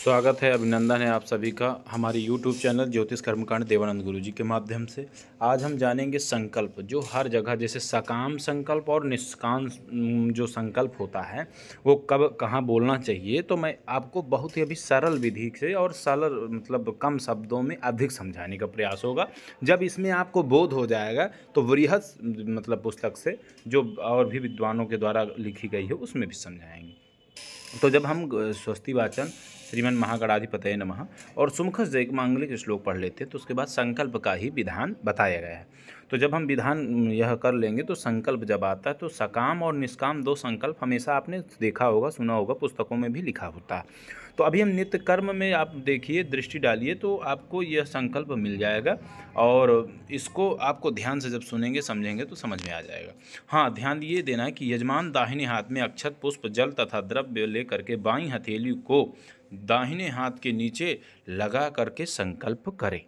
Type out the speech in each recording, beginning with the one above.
स्वागत है, अभिनंदन है आप सभी का हमारे YouTube चैनल ज्योतिष कर्मकांड देवानंद गुरु जी के माध्यम से। आज हम जानेंगे संकल्प, जो हर जगह जैसे सकाम संकल्प और निष्काम जो संकल्प होता है वो कब कहाँ बोलना चाहिए। तो मैं आपको बहुत ही अभी सरल विधि से और सरल मतलब कम शब्दों में अधिक समझाने का प्रयास होगा। जब इसमें आपको बोध हो जाएगा तो वृहत मतलब पुस्तक से जो और भी विद्वानों के द्वारा लिखी गई है उसमें भी समझाएंगे। तो जब हम स्वस्ति वाचन श्रीमन महागणाधिपतये नमः और सुमुखस जय मांगलिक श्लोक पढ़ लेते हैं तो उसके बाद संकल्प का ही विधान बताया गया है। तो जब हम विधान यह कर लेंगे तो संकल्प जब आता है तो सकाम और निष्काम दो संकल्प हमेशा आपने देखा होगा, सुना होगा, पुस्तकों में भी लिखा होता है। तो अभी हम नित्य कर्म में आप देखिए, दृष्टि डालिए तो आपको यह संकल्प मिल जाएगा और इसको आपको ध्यान से जब सुनेंगे समझेंगे तो समझ में आ जाएगा। हाँ, ध्यान ये देना है कि यजमान दाहिने हाथ में अक्षत पुष्प जल तथा द्रव्य ले करके बाईं हथेली को दाहिने हाथ के नीचे लगा करके संकल्प करें।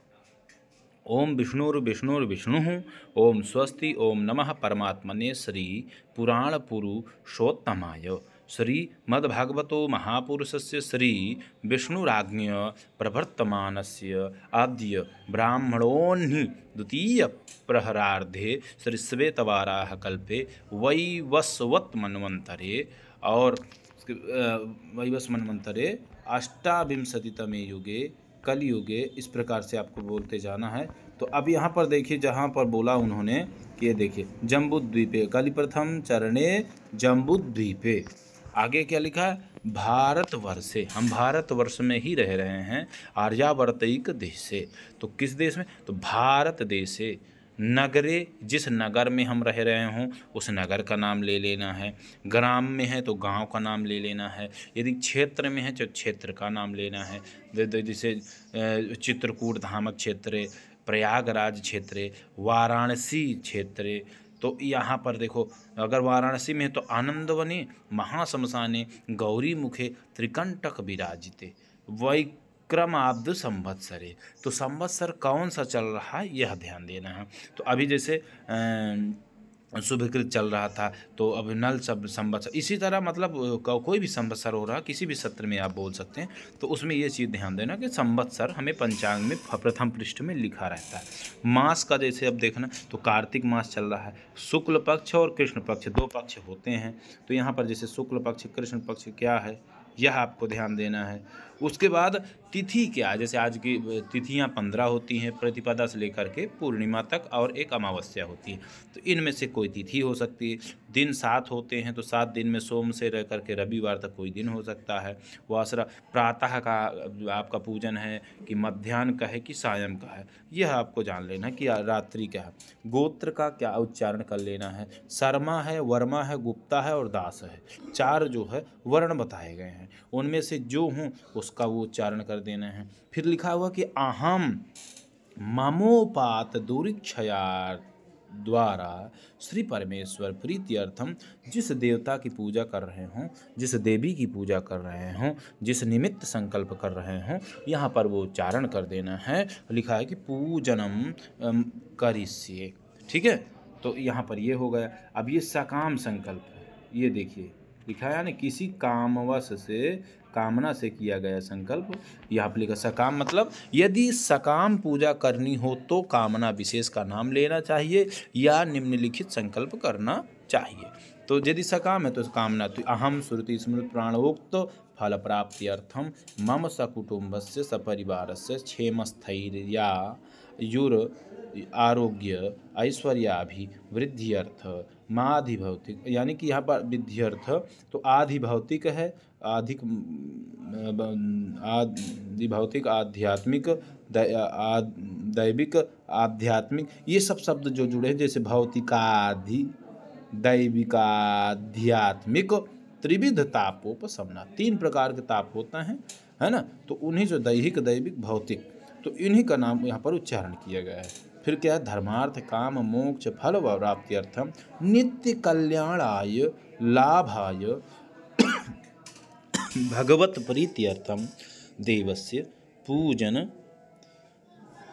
ओम विष्णुर्विष्णुर्विष्णु ओम स्वस्ति ओम नमः परमात्मने श्री पुराण पुरुषोत्तमाय श्रीमद्भागवतो महापुरुषस्य श्री विष्णुराज्ञ प्रवर्तमानस्य आद्य ब्राह्मणोन्हि द्वितीय प्रहरार्धे श्री श्वेतवाराह कल्पे वैवस्वत मन्वन्तरे और वैवस्वत मन्वन्तरे अष्टाविंशतितमे युगे कलयुगे, इस प्रकार से आपको बोलते जाना है। तो अब यहाँ पर देखिए, जहाँ पर बोला उन्होंने कि ये देखिए जम्बूद्वीपे कलि प्रथम चरणे जम्बूद्वीपे, आगे क्या लिखा है, भारतवर्षे, हम भारतवर्ष में ही रह रहे हैं, आर्यावर्तिक देश से। तो किस देश में, तो भारत देश से। नगरे, जिस नगर में हम रह रहे हों उस नगर का नाम ले लेना है। ग्राम में है तो गांव का नाम ले लेना है। यदि क्षेत्र में है तो क्षेत्र का नाम लेना है। जैसे चित्रकूट धामक क्षेत्र, प्रयागराज क्षेत्र, वाराणसी क्षेत्र। तो यहाँ पर देखो, अगर वाराणसी में है तो आनंदवने महाशमशाने गौरी मुखे त्रिकंटक विराजिते विक्रमाब्द संवत्सरे। तो संवत्सर कौन सा चल रहा है यह ध्यान देना है। तो अभी जैसे शुभकृत चल रहा था तो अब नल सब संवत्सर, इसी तरह मतलब कोई भी संवत्सर हो रहा, किसी भी सत्र में आप बोल सकते हैं। तो उसमें ये चीज़ ध्यान देना कि संवत्सर हमें पंचांग में प्रथम पृष्ठ में लिखा रहता है। मास का जैसे अब देखना तो कार्तिक मास चल रहा है, शुक्ल पक्ष और कृष्ण पक्ष दो पक्ष होते हैं। तो यहाँ पर जैसे शुक्ल पक्ष कृष्ण पक्ष क्या है यह आपको ध्यान देना है। उसके बाद तिथि क्या है, जैसे आज की तिथियां 15 होती हैं प्रतिपदा से लेकर के पूर्णिमा तक, और एक अमावस्या होती है। तो इनमें से कोई तिथि हो सकती है। दिन 7 होते हैं तो 7 दिन में सोम से रह करके रविवार तक कोई दिन हो सकता है। वासरा प्रातः का आपका पूजन है कि मध्याह्न का है कि सायं का है, यह आपको जान लेना है कि रात्रि का है। गोत्र का क्या उच्चारण कर लेना है, शर्मा है, वर्मा है, गुप्ता है और दास है। 4 जो है वर्ण बताए गए हैं, उनमें से जो हूँ उसका वो उच्चारण कर देना है। फिर लिखा हुआ कि अहम ममोपात दुरीक्षया द्वारा श्री परमेश्वर प्रीत्यर्थम, जिस देवता की पूजा कर रहे हों, जिस देवी की पूजा कर रहे हों, जिस निमित्त संकल्प कर रहे हों, यहाँ पर वो उच्चारण कर देना है। लिखा है कि पूजनम करिष्ये, ठीक है। तो यहाँ पर ये हो गया। अब ये सकाम संकल्प है, ये देखिए लिखा है ना, किसी कामवश से, कामना से किया गया संकल्प। यहाँ पर लिखा सकाम मतलब यदि सकाम पूजा करनी हो तो कामना विशेष का नाम लेना चाहिए या निम्नलिखित संकल्प करना चाहिए। तो यदि सकाम है तो कामना, तो अहम श्रुति स्मृत प्राणोक्त फल प्राप्त्यर्थम मम सकुटुम्बस्य सपरिवारस्य क्षेमस्थैर्या युर आरोग्य ऐश्वर्याभिवृद्ध्यर्थ माधिभौतिक, यानी कि यहाँ पर विध्यर्थ तो आधिभौतिक है, अधिक आधिभौतिक आध्यात्मिक दैविक आध्यात्मिक, ये सब शब्द जो जुड़े हैं, जैसे भौतिकाधि दैविकाध्यात्मिक त्रिविध तापोपशमना, 3 प्रकार के ताप होता है ना। तो उन्हीं जो दैहिक दैविक भौतिक, तो इन्हीं का नाम यहाँ पर उच्चारण किया गया है। फिर क्या है, धर्मार्थ काम मोक्ष फल प्राप्त्यर्थम नित्य कल्याणाय लाभाय भगवत प्रीत्यर्थम देवस्य पूजन,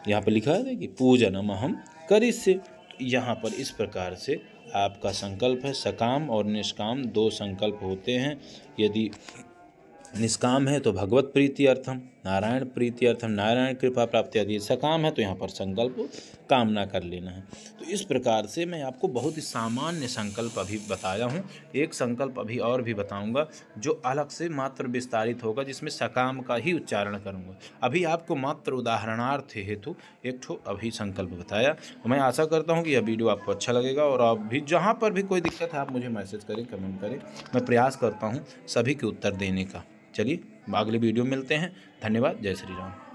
यहाँ पर लिखा है कि पूजनम अहम करिष्ये। यहाँ पर इस प्रकार से आपका संकल्प है। सकाम और निष्काम 2 संकल्प होते हैं। यदि निष्काम है तो भगवत प्रीति अर्थम, नारायण प्रीति अर्थम, नारायण कृपा प्राप्ति आदि। सकाम है तो यहाँ पर संकल्प कामना कर लेना है। तो इस प्रकार से मैं आपको बहुत ही सामान्य संकल्प अभी बताया हूँ। एक संकल्प अभी और भी बताऊँगा जो अलग से मात्र विस्तारित होगा, जिसमें सकाम का ही उच्चारण करूँगा। अभी आपको मात्र उदाहरणार्थ हेतु एक ठो अभी संकल्प बताया। मैं आशा करता हूँ कि यह वीडियो आपको अच्छा लगेगा, और आप भी जहाँ पर भी कोई दिक्कत है आप मुझे मैसेज करें, कमेंट करें। मैं प्रयास करता हूँ सभी के उत्तर देने का। चलिए अगले वीडियो में मिलते हैं। धन्यवाद। जय श्री राम।